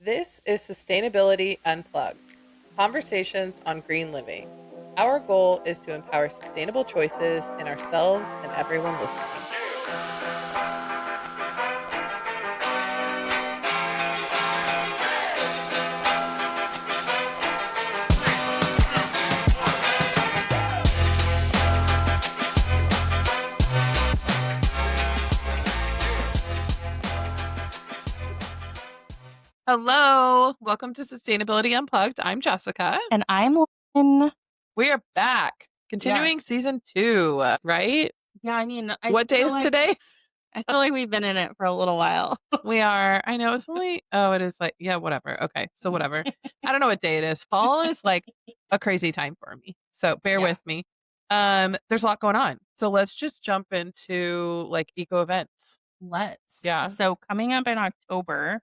This is Sustainability Unplugged, conversations on green living. Our goal is to empower sustainable choices in ourselves and everyone listening. Hello, welcome to Sustainability Unplugged. I'm Jessica. And I'm Lynn. We are back, continuing season 2, right? Yeah, I mean, What day is today? I feel like we've been in it for a little while. We are. I know it's only, it is like, yeah, whatever. Okay, so whatever. I don't know what day it is. Fall is like a crazy time for me. So bear with me. There's a lot going on. So let's just jump into like eco events. Let's. Yeah. So coming up in October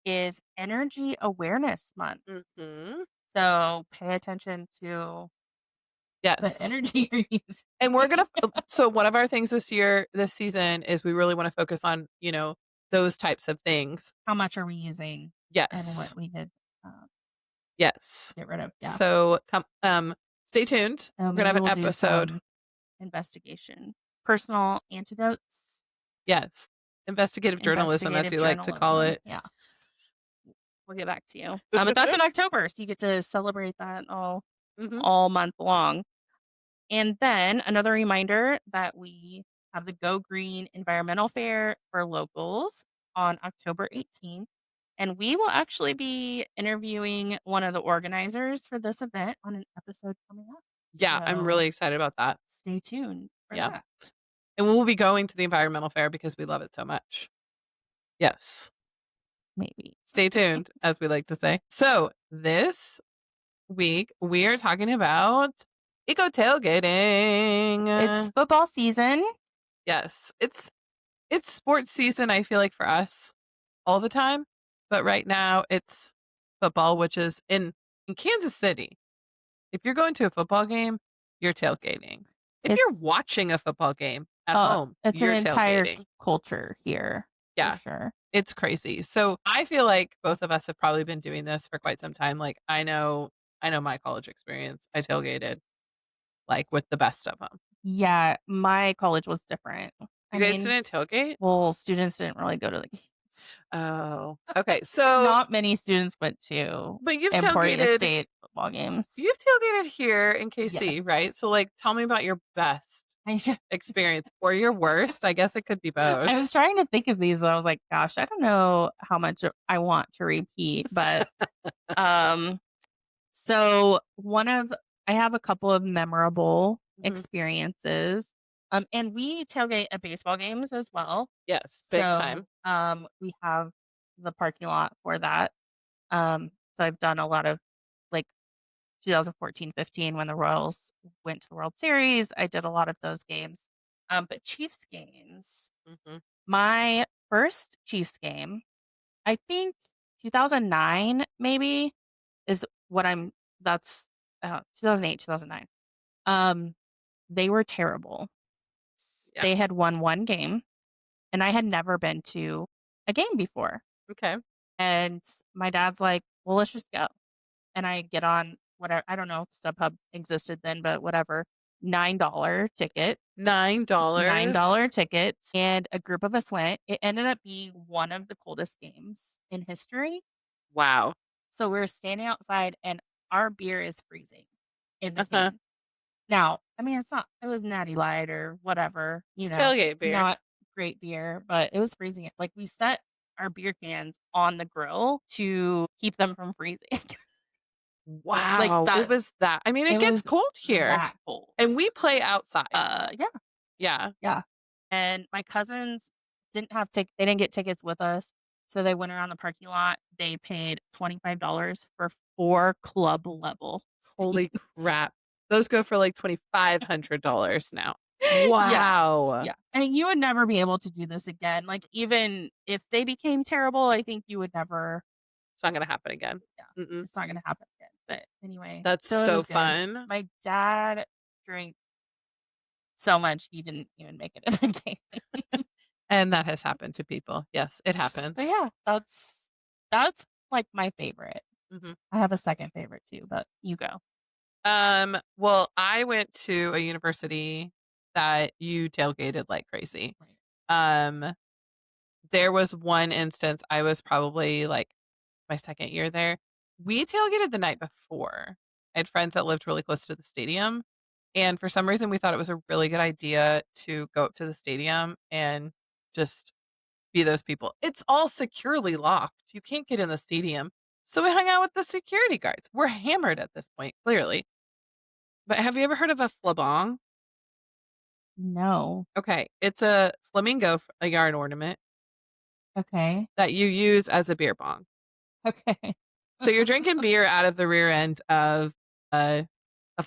is Energy Awareness Month. Mm-hmm. So pay attention to the Yes. energy you're using. And we're going to, so one of our things this season is we really want to focus on, those types of things. How much are we using? Yes. And what we could yes. get rid of. Yeah. So stay tuned. We're going to have an episode. Investigation. Personal antidotes. Yes. Investigative journalism, as we like to call it. Yeah. We'll get back to you. But that's in October, so you get to celebrate that all month long. And then another reminder that we have the Go Green Environmental Fair for locals on October 18th. And we will actually be interviewing one of the organizers for this event on an episode coming up. Yeah, so I'm really excited about that. Stay tuned for that. And we'll be going to the environmental fair because we love it so much. Yes. Maybe. Stay tuned, as we like to say. So this week we are talking about eco tailgating. It's football season. Yes. It's sports season, I feel like, for us all the time. But right now it's football, which is in Kansas City. If you're going to a football game, you're tailgating. If you're watching a football game at home, it's you're an entire tailgating. Culture here. Yeah, for sure. It's crazy. So I feel like both of us have probably been doing this for quite some time. Like I know my college experience. I tailgated like with the best of them. Yeah, my college was different. You guys didn't tailgate? Well, students didn't really go to the games. Oh, okay. So not many students went to Emporia State football games. You've tailgated here in KC, right? So like, tell me about your best experience or your worst. I guess it could be both. I was trying to think of these and I was like, gosh, I don't know how much I want to repeat, but so I have a couple of memorable experiences. And we tailgate at baseball games as well. Yes, big time. We have the parking lot for that. So I've done a lot of like 2014-15 when the Royals went to the World Series. I did a lot of those games. But Chiefs games, my first Chiefs game, I think 2009 maybe is what that's 2008, 2009. They were terrible. Yeah. They had won one game and I had never been to a game before. Okay. And my dad's like, well, let's just go. And I get on whatever, I don't know if StubHub existed then, but whatever, $9 ticket. $9 tickets. And a group of us went. It ended up being one of the coldest games in history. Wow. So we're standing outside and our beer is freezing in the can. Now, I mean, it was Natty Light or whatever, tailgate beer. Not great beer, but it was freezing. Like we set our beer cans on the grill to keep them from freezing. Wow. Like it was that. I mean, it gets cold here. That cold. And we play outside. Yeah. And my cousins they didn't get tickets with us. So they went around the parking lot. They paid $25 for 4 club level. Holy crap. Those go for like $2,500 now. Wow. Yeah. And you would never be able to do this again. Like even if they became terrible, I think you would never. It's not going to happen again. Yeah. It's not going to happen again. But anyway. That's so fun. My dad drank so much he didn't even make it in the game. And that has happened to people. Yes, it happens. But yeah, that's like, my favorite. Mhm. I have a second favorite too, but you go. Well, I went to a university that you tailgated like crazy. Right. Um, there was one instance I was probably, like, my 2nd year there. We tailgated the night before. I had friends that lived really close to the stadium, and for some reason, we thought it was a really good idea to go up to the stadium and just be those people. It's all securely locked. You can't get in the stadium. So we hung out with the security guards. We're hammered at this point, clearly. But have you ever heard of a flabong? No. Okay, it's a flamingo, a yarn ornament Okay. that you use as a beer bong. Okay. So you're drinking beer out of the rear end of a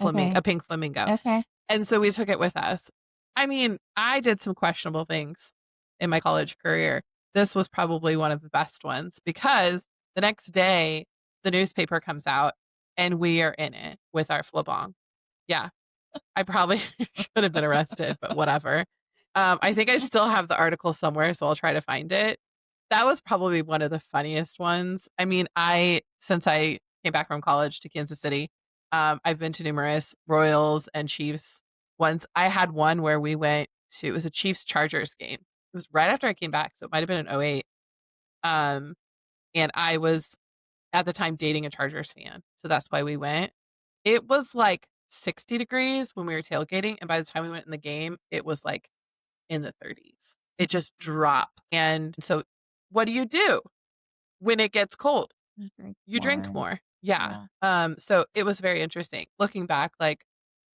Okay. a pink flamingo. Okay. And so we took it with us. I mean, I did some questionable things in my college career. This was probably one of the best ones because the next day the newspaper comes out and we are in it with our flabong. Yeah. I probably should have been arrested, but whatever. I think I still have the article somewhere, so I'll try to find it. That was probably one of the funniest ones. I mean, since I came back from college to Kansas City, I've been to numerous Royals and Chiefs ones. I had one where we went to it was a Chiefs Chargers game. It was right after I came back, so it might have been in '08. Um, and I was at the time dating a Chargers fan, so that's why we went. It was, like, 60 degrees when we were tailgating, and by the time we went in the game, it was, like, in the 30s. It just dropped, and so what do when it gets cold? You drink You drink more. more. Yeah. Yeah. So it was very interesting. Looking back, like,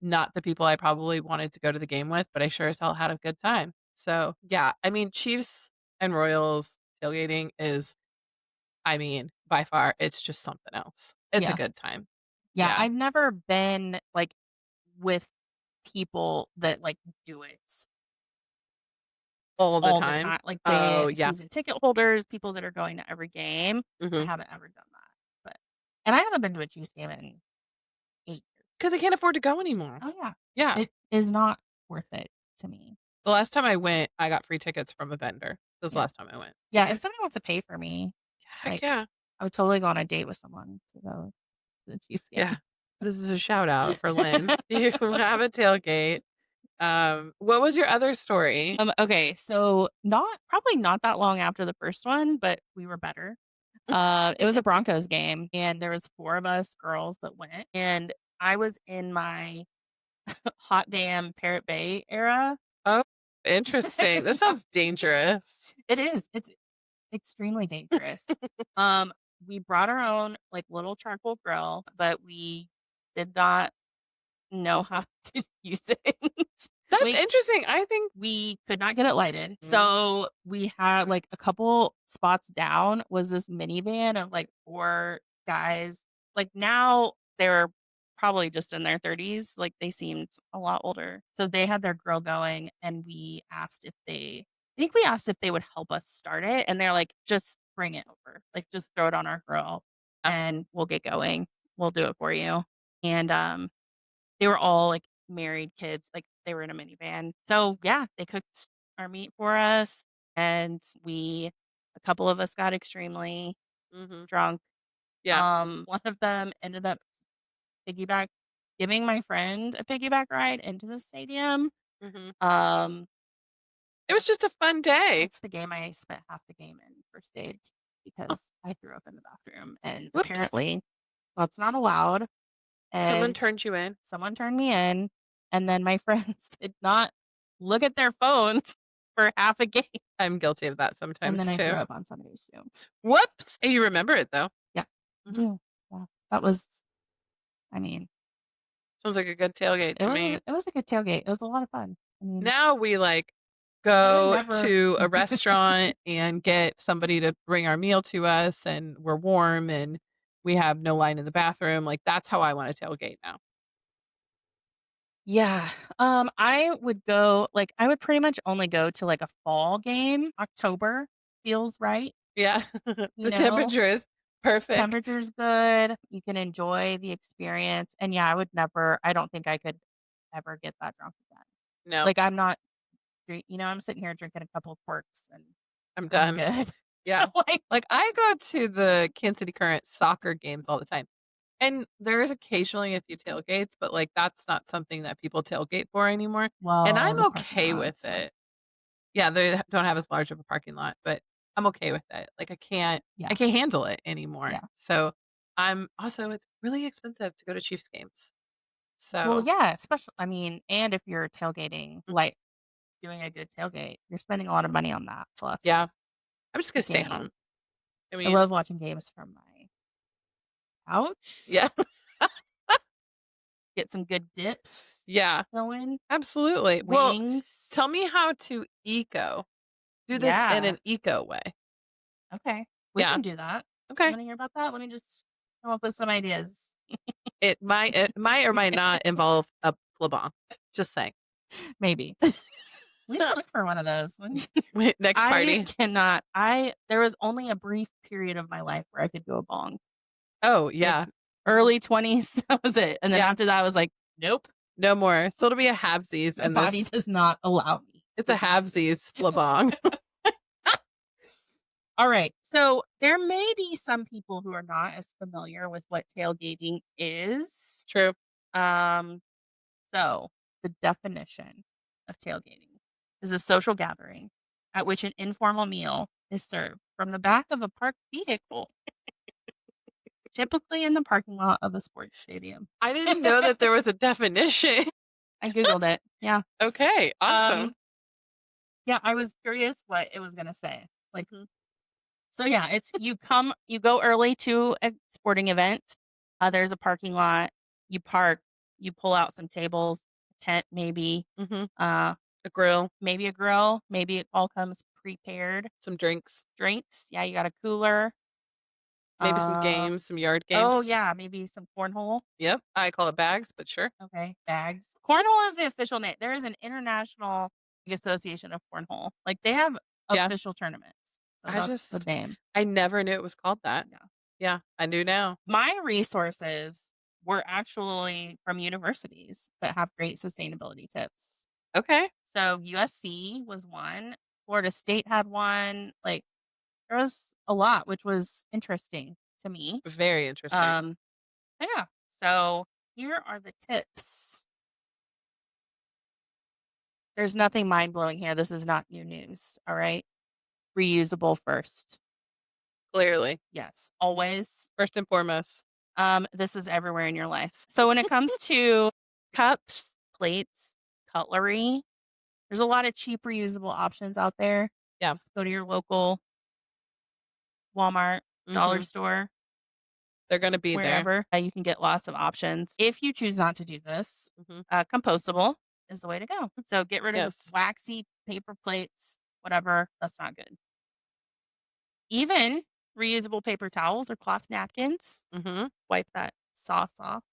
not the people I probably wanted to go to the game with, but I sure as hell had a good time. So, yeah, I mean, Chiefs and Royals tailgating is I mean, by far, it's just something else. It's a Yeah. good time. Yeah, Yeah. I've never been, like, with people that, like, do it All the all the time? time, like, Oh, the yeah. season ticket holders, people that are going to every game. I Mhm. haven't ever done that, but and I haven't been to a Chiefs game in 8 years. 'Cause I can't afford to go anymore. Oh, yeah. Yeah. It is not worth it to me. The last time I went, I got free tickets from a vendor. That was the Yeah. last time I went. Yeah, if Yeah. somebody wants to pay for me, Heck like, yeah. I would totally go on a date with someone to go to the Chiefs Yeah. game. This is a shout out for Lynn. You have a tailgate. What was your other story? Okay, so probably not that long after the first one, but we were better. It was a Broncos game, and there was 4 of us girls that went, and I was in my hot damn Parrot Bay era. Oh, interesting. This sounds dangerous. It is, it's extremely dangerous. Um, we brought our own, like, little charcoal grill, but we did not know how to use it. That's We interesting. I think we could not get it lighted. Mm. So we had like a couple spots down was this minivan of like 4 guys. Like now they're probably just in their 30s. Like they seemed a lot older. So they had their grill going and I think we asked if they would help us start it. And they're like, just bring it over. Like just throw it on our grill Yeah. and we'll get going. We'll do it for you. And they were all, like, married kids, like, they were in a minivan. So, yeah, they cooked our meat for us, and a couple of us got extremely Mhm. drunk. Yeah. One of them ended up piggyback giving my friend a piggyback ride into the stadium. Mhm. Um, It was just a that's fun day. that's the game I spent half the game in first aid Oh, because I threw up in the bathroom, and whoops. apparently that's not allowed, Someone and turned you in. someone turned me in, and then my friends did not look at their phones for half a game, I'm guilty of that and then sometimes I threw too. up on somebody's shoe. Whoops! You remember it though. Yeah, I Mhm. do. Yeah, that was I mean, Sounds like a good tailgate to me. it was a good tailgate. It was a lot of fun. I mean, Now we, like, I would go never to a do restaurant and get somebody to bring our meal to us, and we're warm, and we have no line in the bathroom, like, that's how I wanna tailgate now. Yeah, I would go like, I would pretty much only go to, like, a fall game. October feels right, Yeah. you The know? temperature is perfect. Temperature's good, you can enjoy the experience, and yeah, I don't think I could ever get that drunk again. No, Like, I'm not I'm sitting here drinking a couple of quirks and I'm I'm done. good. Yeah. Like, Like, I go to the Kansas City Current soccer games all the time, and there is occasionally a few tailgates, but, like, that's not something that people tailgate for anymore, and well, I'm the parking okay with lots, like, it. Yeah, they don't have as large of a parking lot, but I'm okay with it. Like, I yeah, can't handle it anymore. yeah. So, I'm also it's really expensive to go to Chiefs games. Well, So, yeah, especially I mean, and if you're tailgating, mm, like, doing a good tailgate, you're spending a lot of money on that, yeah, plus I'm just the gonna stay home. game. I I mean, love watching games from my couch, yeah. get some good dips Yeah, going, absolutely. Well, wings. tell me how to do this in Yeah, an eco way. okay. We Yeah, can do that. You okay. wanna hear about that? Let me just come up with some ideas. It might or might not involve a flabong. Just saying. Maybe. We should look for one of those. Wait, next I party. cannot I there was only a brief period of my life where I could go a bong. Oh, Like, yeah. Mhm. early 20s, that was it, and then Yeah, after that, I was like, "Nope, no more. So it'll be a halvesies my in body this does not allow me it's to a do this." halvesies flabong. Alright, so there may be some people who are not as familiar with what tailgating is. True. Um, so the definition of tailgating is a social gathering at which an informal meal is served from the back of a parked vehicle, typically in the parking lot of a sports stadium. I didn't know that there was a definition. I googled it. Yeah. Okay, awesome. Um, yeah, I was curious what it was gonna say. Like, Mhm, so yeah, it's you go early to a sporting event. There's a parking lot. You park. You pull out some tables, a tent, maybe, mhm. uh, A grill, maybe a grill. Maybe it all comes prepared. some drinks, Drinks. Yeah, you got a cooler. maybe some Um, games, some yard oh games. yeah, maybe some cornhole. Yep, I call it bags, but sure. Okay, bags. Cornhole is the official name. There is an international association of cornhole. Like they have Yeah, official tournaments. So I that's the just name. I never knew it was called that. Yeah. Yeah, I do now. My resources were actually from universities that have great sustainability tips. Okay, So USC was one, Florida State had one. Like there was a lot, which was interesting to me. very interesting. Um, yeah. So here are the tips. There's nothing mind blowing here. This is not new news. All right. Reusable first. Clearly, Yes. Always. first and foremost. This is everywhere in your life. So when it comes to cups, plates, cutlery, there's a lot of cheap reusable options out there. Yeah. Just go to your local Walmart, dollar Mhm. store, They're gonna be there. wherever. You can get lots of options. If you choose not to do this, Mhm. compostable is the way to go. So get rid of the Yes. waxy paper plates, whatever. That's not good. Even reusable paper towels or cloth napkins. Mhm. Wipe that sauce off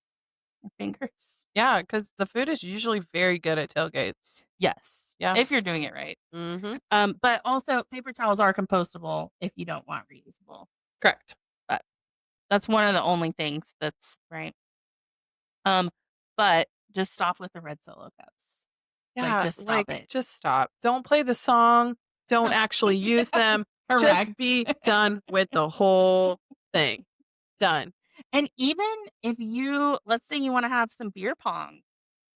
your fingers. Yeah, because the food is usually very good at tailgates. Yes, Yeah. if you're doing it right. Mhm. But also paper towels are compostable if you don't want reusable. Correct. But that's one of the only things that's right. Um, but just stop with the red Solo cups. Like, Yeah, just stop like, it. just stop. Don't play the song. So Don't actually use them. Just correct. be done with the whole thing. Done. And even if you let's say you wanna have some beer pong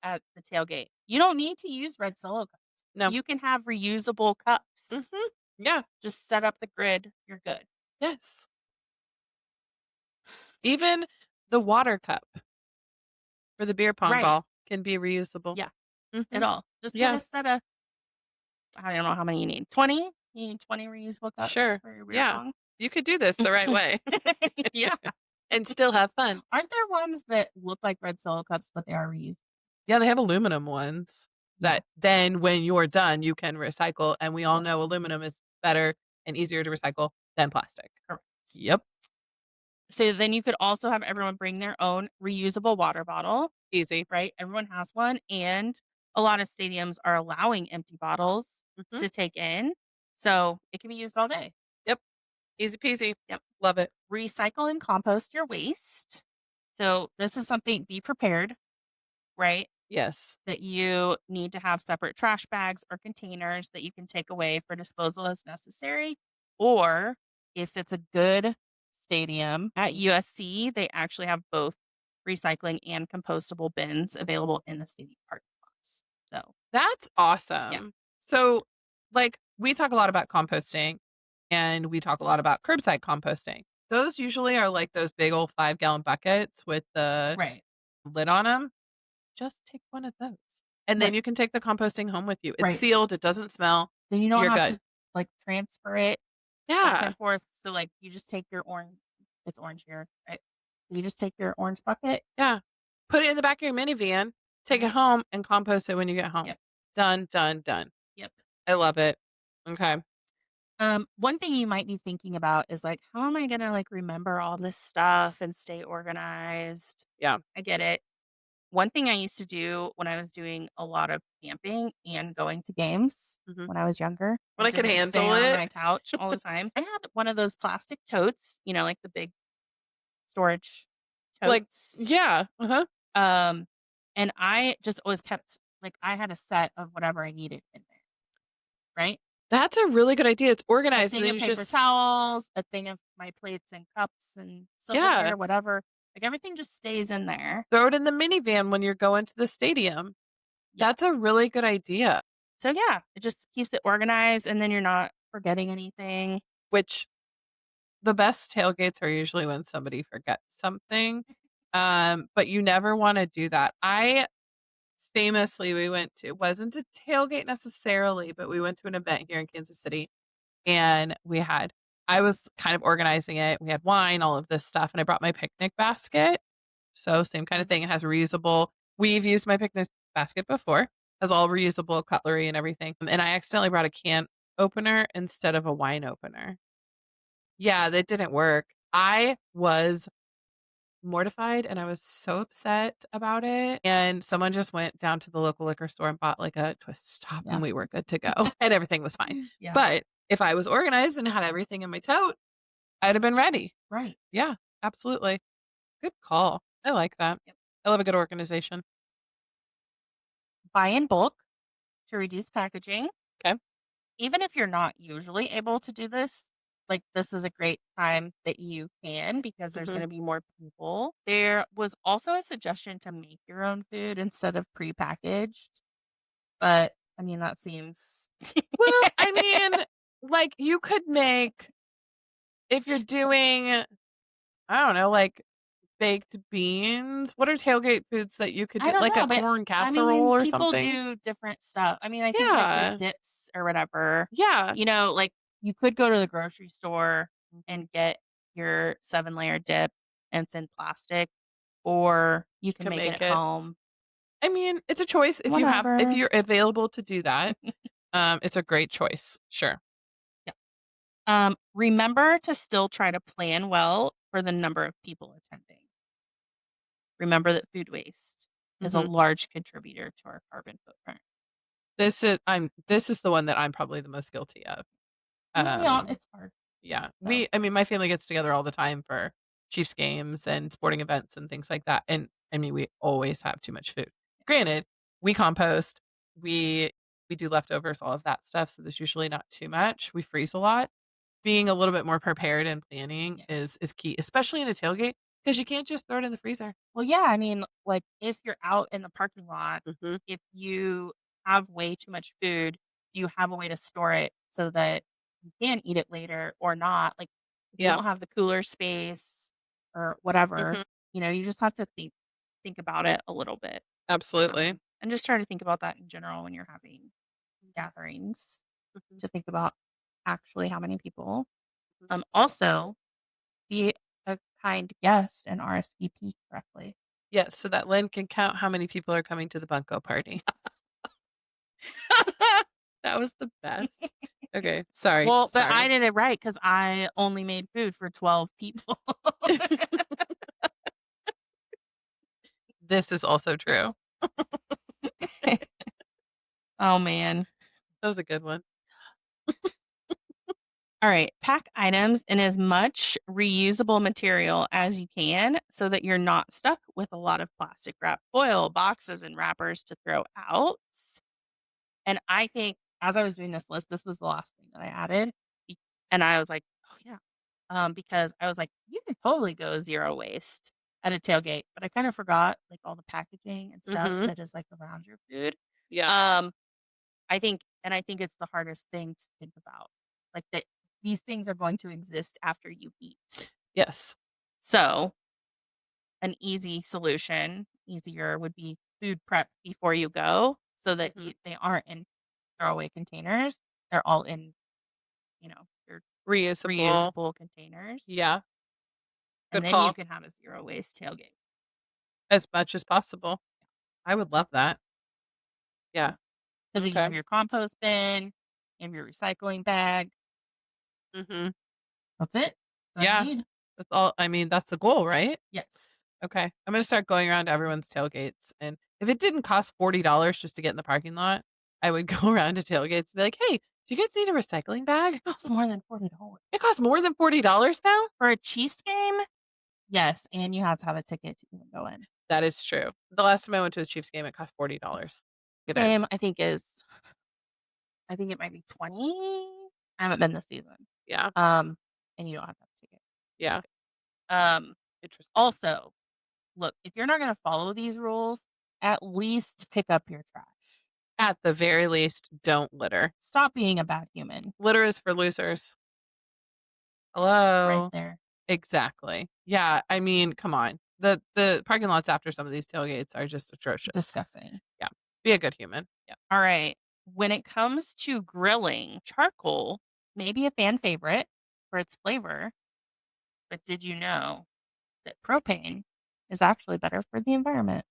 at the tailgate, you don't need to use red Solo cups. No. You can have reusable cups. Mhm. Yeah. Just set up the grid, you're good. Yes. Even the water cup for the beer pong Right. ball can be reusable. Yeah, it Mhm. all. Just get Yeah. a set of I don't know how many you need. 20? You need 20 reusable cups Sure. for your beer Yeah. pong? You could do this the right way Yeah. and still have fun. Aren't there ones that look like red Solo cups, but they are reusable? Yeah, they have aluminum ones Yeah. that then when you're done, you can recycle, and we all Yes. know aluminum is better and easier to recycle than plastic. Correct. Yep. So then you could also have everyone bring their own reusable water bottle, Easy. right? Everyone has one, and a lot of stadiums are allowing empty bottles Mhm. to take in, so it can be used all day. Yep. Easy peasy. Yep. Love it. Recycle and compost your waste. So this is something be prepared, right? Yes. That you need to have separate trash bags or containers that you can take away for disposal as necessary. Or if it's a good stadium at USC, they actually have both recycling and compostable bins available in the stadium parking lots. So, That's yeah. awesome. So, like, we talk a lot about composting and we talk a lot about curbside composting. Those usually are like those big old 5-gallon buckets with the Right. lid on them. Just take one of those. And then Right. you can take the composting home with you. It's Right. sealed, it doesn't smell. Then you don't You're have good. to, like, transfer it back Yeah. and forth. So, like, you just take your orange it's orange here, right? You just take your orange bucket. Yeah. Put it in the back of your minivan, take it Yep. home, and compost it when you get home. Yep. Done, done, done. Yep. I love it. Okay. One thing you might be thinking about is like, how am I gonna like remember all this stuff and stay organized? Yeah. I get it. One thing I used to do when I was doing a lot of camping and going to games Mhm. when I was younger When and I can didn't stay handle on it. my couch all the time, I had one of those plastic totes, like the big storage Like, totes. yeah. Uh-huh. Um, and I just always kept like I had a set of whatever I needed in there, right? That's a really good idea. It's A organized, and thing then of you paper just towels, a thing of my plates and cups and yeah, silverware, whatever. Like everything just stays in there. throw it in the minivan when you're going to the stadium. Yeah. That's a really good idea, So yeah, it just keeps it organized and then you're not forgetting anything. which the best tailgates are usually when somebody forgets something, but you never wanna do that. I famously we went to it wasn't a tailgate necessarily, but we went to an event here in Kansas City, and I was kind of organizing it. We had wine, all of this stuff, and I brought my picnic basket. So same kind of Mhm. thing. It has reusable we've used my picnic basket before. Has all reusable cutlery and everything, and I accidentally brought a can opener instead of a wine opener. Yeah, that didn't work. I was mortified and I was so upset about it, and someone just went down to the local liquor store and bought, like, a twist stop, Yeah. and we were good to go, and everything was fine. Yeah. But if I was organized and had everything in my tote, I'd have been ready. Right. Yeah, absolutely. Good call. I like that. Yep. I love a good organization. Buy in bulk to reduce packaging. Okay. Even if you're not usually able to do this, like this is a great time that you can because there's Mhm. going to be more people. There was also a suggestion to make your own food instead of prepackaged, but I mean that seems Well, I mean, like, you could make if you're doing, I don't know, like, baked beans. What are tailgate foods that you could I do? don't Like a know, but corn I casserole mean or people something? do different stuff. I mean, I think like with Yeah. dips or whatever, Yeah. like you could go to the grocery store Mhm. and get your 7-layer dip and it's in plastic or you You can can make it make at it. home. I mean, it's a choice if Whatever. you're available to do that, it's a great choice. Sure. Yeah. Remember to still try to plan well for the number of people attending. Remember that food waste is a Mhm. large contributor to our carbon footprint. This is the one that I'm probably the most guilty of. I mean, we all Um it's hard. Yeah. So, I mean, my family gets together all the time for Chiefs games and sporting events and things like that, and, I mean, we always have too much food. Granted, we compost, we we do leftovers, all of that stuff, so there's usually not too much. We freeze a lot. Being a little bit more prepared and planning yeah. is key, especially in a tailgate, because you can't just throw it in the freezer. Well, yeah, I mean, like if you're out in the parking lot, Mhm. if you have way too much food, do you have a way to store it so that you can eat it later or not? Like if you Yeah. don't have the cooler space or whatever, Mhm. you just have to think about it a little bit. Absolutely. And just try to think about that in general when you're having gatherings Mhm. to think about actually how many people. Mhm. Also, be a kind guest and RSVP correctly. Yes, so that Lynn can count how many people are coming to the bunko party. That was the best. Okay, sorry, Well, but I sorry. did it right because I only made food for 12 people. This is also true. Oh, man. That was a good one. All right. Pack items in as much reusable material as you can so that you're not stuck with a lot of plastic wrap foil, boxes, and wrappers to throw out. And I think as I was doing this list, this was the last thing that I added And I was like, "Oh, yeah." Because I was like, "You could totally go 0 waste at a tailgate," but I kind of forgot, like, all the packaging and stuff Mhm. that is, like, around your food. Yeah. Um, I think it's the hardest thing to think about, like, that these things are going to exist after you eat. Yes. So, an easy solution, easier would be food prep before you go so that Mhm. they aren't in throwaway containers. They're all in, your Reusable. reusable containers, Yeah. and Good then you call. can have a zero waste tailgate. As much as possible. I would love that. Yeah, Yeah. because you Okay. have your compost bin, you have your recycling bag. Mhm. That's it. That's all you Yeah. need. That's all I mean, that's the goal, right? Yes. Okay. I'm gonna start going around to everyone's tailgates, and if it didn't cost $40 just to get in the parking lot, I would go around to tailgates and be like, "Hey, do you guys need a recycling bag?" Costs more than It costs $40. more than $40 now? For a Chiefs game? Yes, and you have to have a ticket to even go in. That is true. The last time I went to a Chiefs game, it cost $40. This Get in. game, I think it might be 20. I haven't been this season. Yeah. Um, and you don't have to have a ticket. Just Yeah. um, Interesting. Also, look, if you're not gonna follow these rules, at least pick up your trash. At the very least, don't litter. Stop being a bad human Litter is for losers. right Hello? there. Exactly. Yeah, I mean, come on. The parking lots after some of these tailgates are just atrocious. Disgusting. Yeah. Be a good human. Yeah. All right. When it comes to grilling, charcoal may be a fan favorite for its flavor, but did you know that propane is actually better for the environment?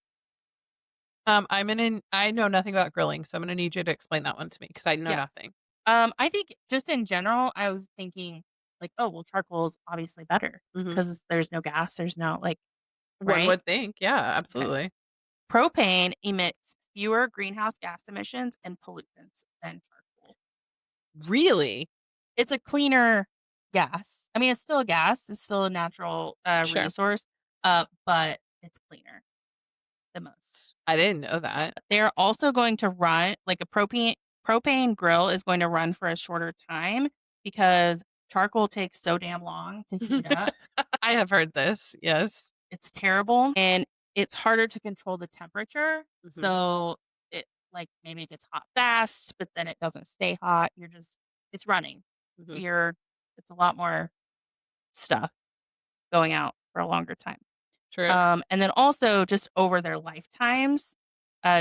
I know nothing about grilling, so I'm gonna need you to explain that one to me because I know Yeah. nothing. I think just in general, I was thinking like, oh, well, charcoal is obviously better Mhm. because there's no gas, there's no like, One right? would think, yeah, Okay. absolutely. Propane emits fewer greenhouse gas emissions and pollutants than charcoal. Really? It's a cleaner gas. I mean, it's still a gas, it's still a natural Sure. resource, but it's cleaner the most. I didn't know that. They're also going to run like a propane grill is going to run for a shorter time because charcoal takes so damn long to heat up. I have heard this, yes. It's terrible and it's harder to control the temperature. Mhm, So it like maybe it gets hot fast, but then it doesn't stay hot. It's running. mhm. You're It's a lot more stuff going out for a longer time. True. And then also just over their lifetimes,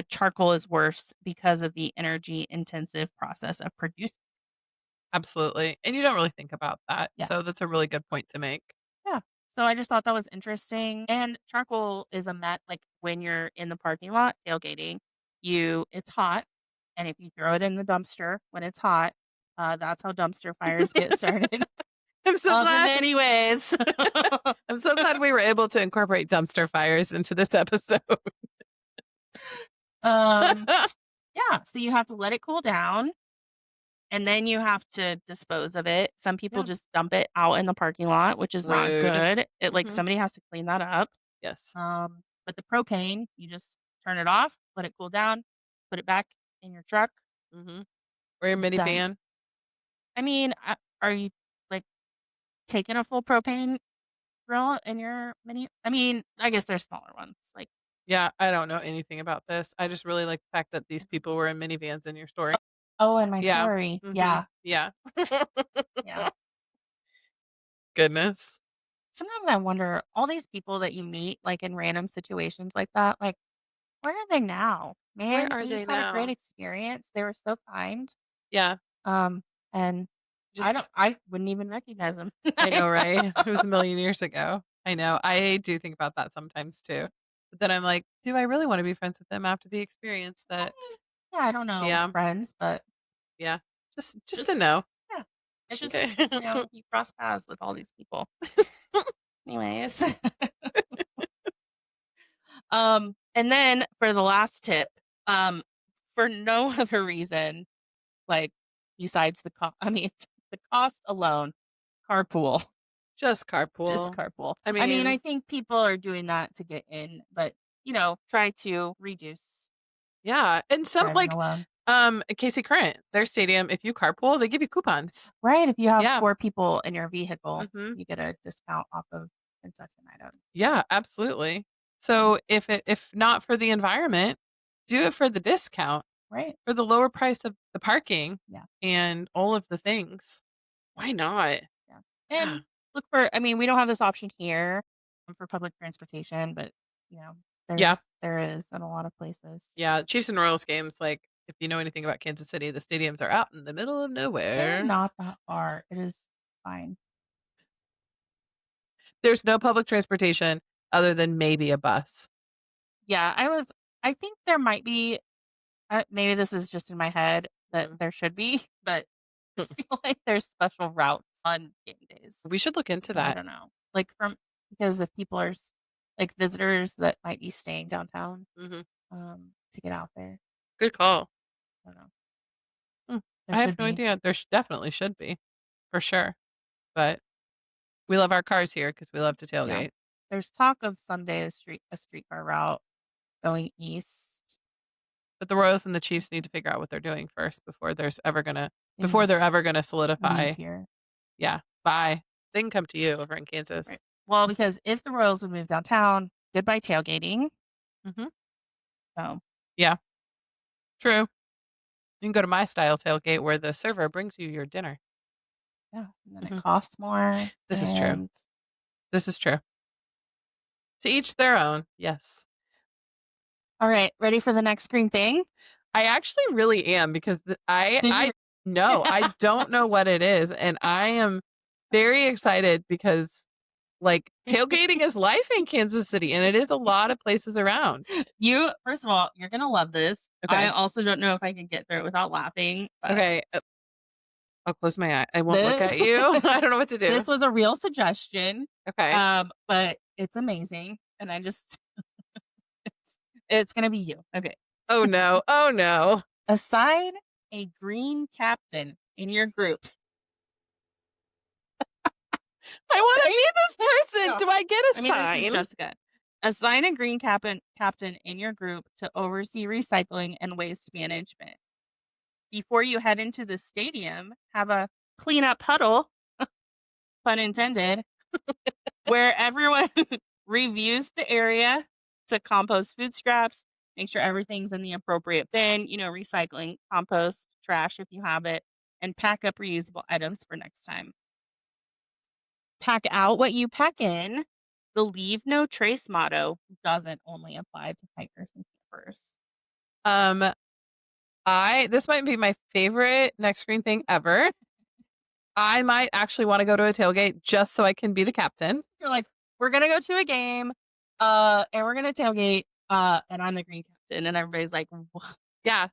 charcoal is worse because of the energy intensive process of producing. Absolutely, and you don't really think about that, Yeah. so that's a really good point to make. Yeah. So I just thought that was interesting. And charcoal is a met like when you're in the parking lot tailgating, it's hot. And if you throw it in the dumpster when it's hot, that's how dumpster fires get started. I'm so In glad many ways. I'm so glad we were able to incorporate dumpster fires into this episode. um, yeah. So you have to let it cool down. And then you have to dispose of it. Some people Yeah. just dump it out in the parking lot, which is not Rude. good. Mhm. Somebody has to clean that up. Yes. But the propane, you just turn it off, let it cool down, put it back in your truck, Mhm. Or your done. minivan. I mean, are you like taking a full propane grill in your mini? I mean, I guess there's smaller ones. Like, Yeah, I don't know anything about this. I just really like the fact that these people were in minivans in your story. oh, and my Yeah. story. Mhm. Yeah. Yeah. Yeah. Goodness. Sometimes I wonder all these people that you meet like in random situations like that, like, where are they now? Where Man, are we they just had a great now? experience. They were so kind. Yeah. Um, and Just I wouldn't even recognize them. I know, right? It was a million years ago. I know. I do think about that sometimes too. But then I'm like, do I really want to be friends with them after the experience that Yeah, I don't know yeah, friends, but yeah. Just to just know. yeah. It's Okay. just, you cross paths with all these people. Anyways. And then for the last tip, um, for no other reason, like besides I mean, the cost alone, carpool. Just Just carpool. carpool. I I mean, I mean, think people are doing that to get in, but try to reduce yeah. And some driving like alone. Casey Current, their stadium, if you carpool, they give you coupons. Right, if you have Yeah. 4 people in your vehicle, Mhm. you get a discount off of concession items. Yeah, absolutely. So, So if not for the environment, do it for the discount, right, for the lower price of the parking yeah, and all of the things. Why not? yeah. Yeah. And look for I mean, we don't have this option here, for public transportation, but, you know, Yeah. there is in a lot of places. Yeah, Chiefs and Royals games, like, if you know anything about Kansas City, the stadiums are out in the middle of They're nowhere. not that far. It is fine. There's no public transportation other than maybe a bus. Yeah, I think there might be maybe this is just in my head that Mhm. there should be, but I feel like there's special routes on game days. We should look into But I that. don't know. Like because if people are like visitors that might be staying downtown Mhm. to get out there. Good call. I don't know. Hmm. There I have should no be. idea. There definitely should be, for sure, but we love our cars here because we love to Yeah. tailgate. There's talk of someday a streetcar route going east. But the Royals and the Chiefs need to figure out what they're doing first They need to before they're ever gonna leave solidify. here. Yeah, bye. They can come to you over in Right. Kansas. Well, because if the Royals would move downtown, goodbye tailgating. Mhm. So Yeah, true. You can go to my style tailgate where the server brings you your dinner. yeah, and then it Mhm. costs more This is true. and This is true. To each their own. Yes. all right, ready for the next green thing? I actually really am because Did you I no, I don't know what it is, and I am very excited because, like, tailgating is life in Kansas City, and it is a lot of places around. You first of all, you're gonna love this. I Okay. also don't know if I can get through it without laughing, but Okay, I'll close my eye. I won't look at this you. I don't know what to do. this was a real suggestion, Okay. but it's amazing, and I just it's gonna be you. Okay. Oh, no. Oh, no. Assign a green captain in your group. I wanna Okay? be this person. Yeah. Do I get a I mean, this is sign? Jessica. Assign a green captain in your group to oversee recycling and waste management. Before you head into the stadium, have a cleanup huddle, pun intended, where everyone reviews the area to compost food scraps, make sure everything's in the appropriate bin, recycling, compost, trash if you have it, and pack up reusable items for next time. Pack out what you pack in. The leave no trace motto doesn't only apply to hikers and campers. Um, I this might be my favorite next screen thing ever. I might actually wanna go to a tailgate just so I can be the captain. You're like, we're gonna go to a game, and we're gonna tailgate, and I'm the green captain, and everybody's like, "What?" Yeah,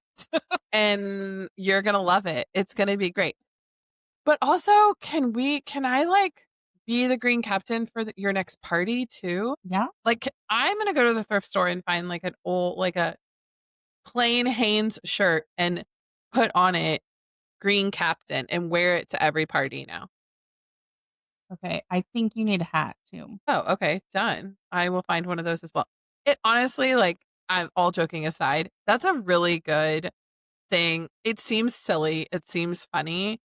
and you're gonna love it. It's gonna be great. But also, can I, like, be the green captain for your next party too? Yeah. Like, I'm gonna go to the thrift store and find, like, a plain Hanes shirt and put on it "green captain" and wear it to every party now. Okay. I think you need a hat too. Oh, okay, done. I will find one of those as well. It honestly, like, I'm all joking aside, that's a really good thing. It seems silly, it seems funny,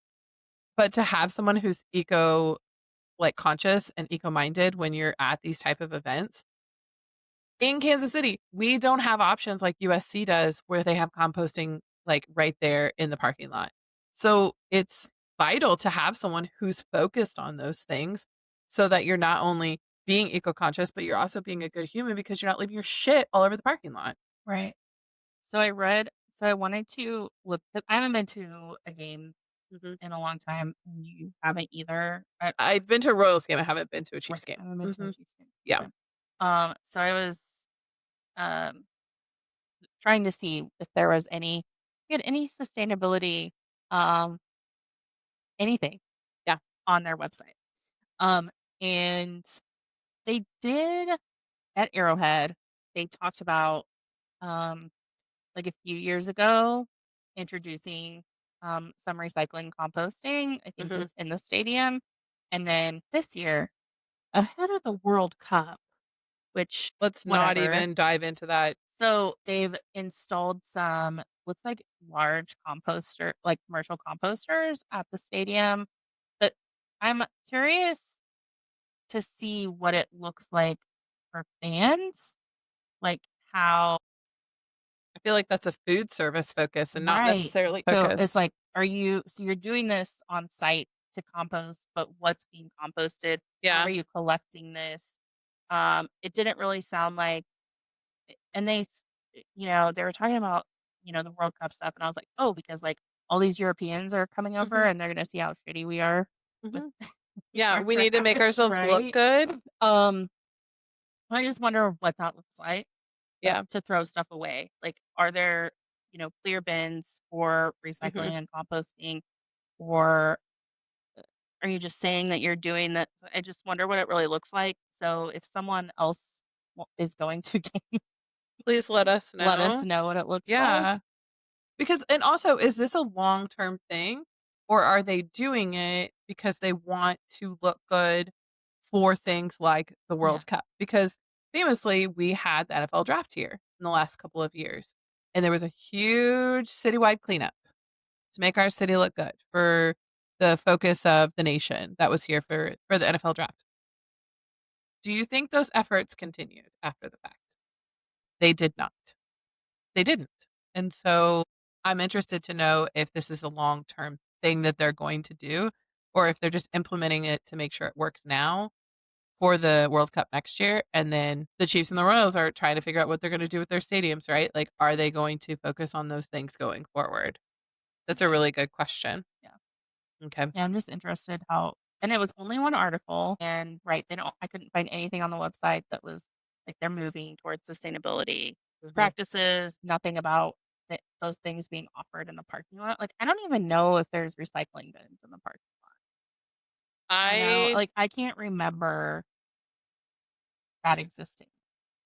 but to have someone who's like, conscious and eco-minded when you're at these type of events in Kansas City, we don't have options like USC does where they have composting, like, right there in the parking lot. So, it's vital to have someone who's focused on those things so that you're not only being eco-conscious, but you're also being a good human because you're not leaving your shit all over the parking lot. Right. So I wanted to look. I haven't been to a game Mhm. in a long time. And you haven't either. I've been to a Royals game, I haven't been to a Right. Chiefs game. I haven't been to a Mhm. Chiefs game. Yeah. Okay. So I was um trying to see if there was any sustainability, um, anything Yeah. on their website. Um, and they did at Arrowhead, they talked about, um, like a few years ago, introducing, some recycling composting, I think Mhm. just in the stadium. And then this year, ahead of the World Cup, which Let's not whatever. even dive into that. So they've installed some looks like large composter like commercial composters at the stadium, but I'm curious to see what it looks like for fans, like how. I feel like that's a food service focus and not Right. necessarily So it's focused. like, you're doing this on site to compost, but what's being composted? How are Yeah. you collecting this? It didn't really sound like, and they were talking about, the World Cup stuff, and I was like, "Oh, because, like, all these Europeans are coming over, Mhm. and they're gonna see how shitty we are with Mhm. Yeah, our we need to make trash," ourselves look right? good. Um, I just wonder what that looks like, Yeah. to throw stuff away. Like, are there, clear bins for recycling Mhm. and composting, or are you just saying that you're doing that? I just wonder what it really looks like. So if someone else is going to game, Please let us let us know. know what it looks like. Yeah. Because and also, is this a long-term thing, or are they doing it because they want to look good for things like the Yeah. World Cup? Because famously, we had the NFL draft here in the last couple of years, and there was a huge citywide cleanup to make our city look good for the focus of the nation that was here for the NFL draft. Do you think those efforts continued after the fact? They did not. They didn't. And so I'm interested to know if this is a long-term thing that they're going to do or if they're just implementing it to make sure it works now for the World Cup next year. And then the Chiefs and the Royals are trying to figure out what they're going to do with their stadiums, right? Like, are they going to focus on those things going forward? That's a really good question. Yeah. Okay. Yeah. I'm just interested how, and it was only one article, and right, I couldn't find anything on the website that was like they're moving towards sustainability Mhm. practices, nothing about those things being offered in the parking lot. Like, I don't even know if there's recycling bins in the parking lot. I Like, I can't remember that existing.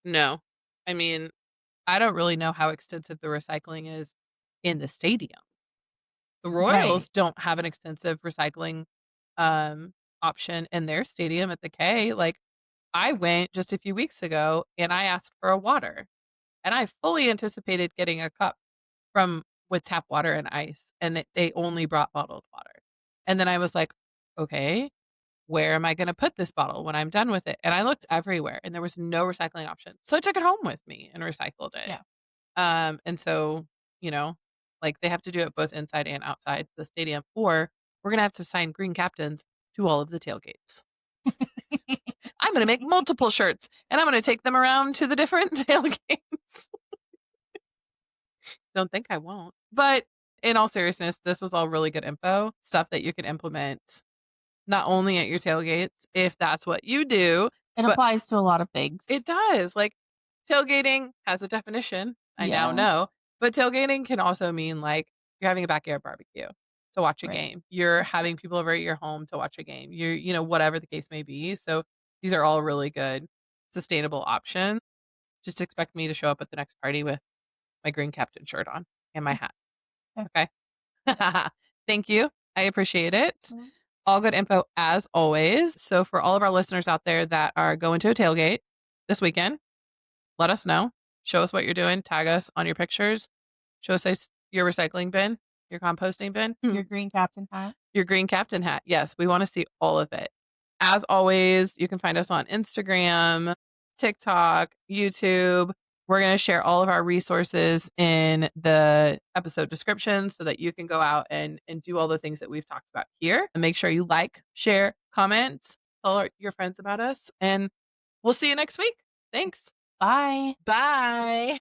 no. I mean, I don't really know how extensive the recycling is in the stadium. The Right. Royals don't have an extensive recycling, um, option in their stadium at the K. Like, I went just a few weeks ago and I asked for a water, and I fully anticipated getting a cup from with tap water and ice, and they only brought bottled water. And then I was like, "Okay, where am I gonna put this bottle when I'm done with it?" And I looked everywhere, and there was no recycling option. So I took it home with me and recycled it. Yeah. And so, you know, like they have to do it both inside and outside the stadium, or we're gonna have to sign green captains to all of the tailgates. I'm gonna make multiple shirts and I'm gonna take them around to the different tailgates. Don't think I won't. But in all seriousness, this was all really good info, stuff that you can implement not only at your tailgates, if that's what you do, It but applies to a lot of it things. does. Like, tailgating has a definition, I now Yeah. know, but tailgating can also mean, like, you're having a backyard barbecue to watch a Right. game. You're having people over at your home to watch a game. Whatever the case may be. So, these are all really good sustainable options. Just expect me to show up at the next party with my green captain shirt on and my hat, Yeah. okay? Thank you. I appreciate it. Mhm. All good info as always. So, for all of our listeners out there that are going to a tailgate this weekend, let us know. Show us what you're doing. Tag us on your pictures. Show us your recycling bin, your composting bin, Your green captain hat. your green captain hat. Yes, we want to see all of it. As always, you can find us on Instagram, TikTok, YouTube. We're going to share all of our resources in the episode description so that you can go out and do all the things that we've talked about here. And make sure you like, share, comment, tell your friends about us. And we'll see you next week. Thanks. Bye. Bye.